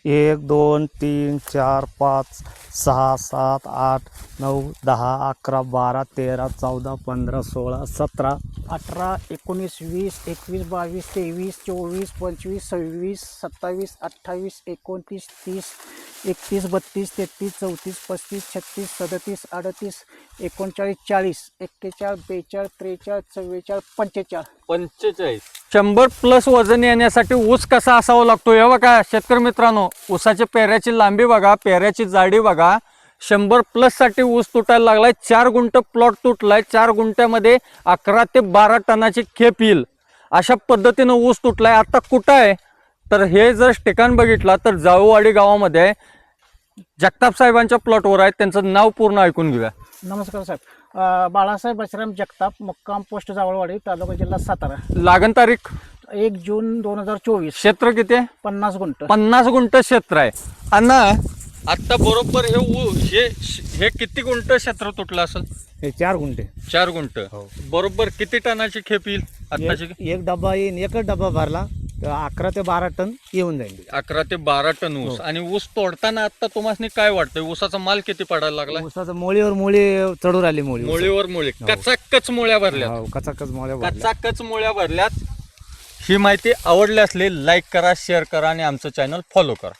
1 2 3 4 5 6 7 8 9 10 11 12 13 14 15 16 17 18 19 20 21 22 23 24 25 26 27 28 29 30 31 32 33 34 35 36 37 38 39 40 41 42 43 44 45 100+ वजन येण्यासाठी ऊस कसा असावा लागतो हे बघा शेतकरी मित्रांनो. ऊसाच्या पेऱ्याची लांबी बघा, पेऱ्याची जाडी बघा. 100+ साठी ऊस तुटायला लागलाय. 4 गुंठ प्लॉट तुटलाय. 4 गुंठ्यामध्ये 11 ते 12 टनाची खेप येईल अशा पद्धतीनं ऊस तुटलाय. आता कुठं आहे तर हे जर ठिकाण बघितला तर जाऊवाडी गावामध्ये आहे. जगताप साहेबांच्या प्लॉटवर आहे. त्यांचं नाव पूर्ण ऐकून घेऊया. नमस्कार साहेब. बाळासाहेब बशराम जगताप, मुक्काम पोस्ट जावळवाडी, तालुका जिल्हा सातारा. लागण तारीख 1 जून 2024. क्षेत्र किती आहे? 50 गुंठ. 50 गुंठ क्षेत्र आहे. अण्णा आता बरोबर हे किती गुंठ क्षेत्र तुटलं असेल? हे 4 गुंठे. 4 गुंठ. बरोबर किती टनाची खेप येईल आताची? एक डबा येईन. एकच डबा भरला तर 11 ते 12 टन येऊन जाईल. 11 ते 12 टन ऊस. आणि ऊस तोडताना आता तुम्हाला काय वाटतंय? ऊसाचा माल किती पडायला लागला? ऊसाचं मोळीवर मोळी चढू राहिली. मुळीवर मुळी कचाकच मुळ्या भरल्या. कचाकच मोळ्या भरल्या. कचाकच मुळ्या भरल्यात. ही माहिती आवडली असली लाईक करा, शेअर करा आणि आमचं चॅनल फॉलो करा.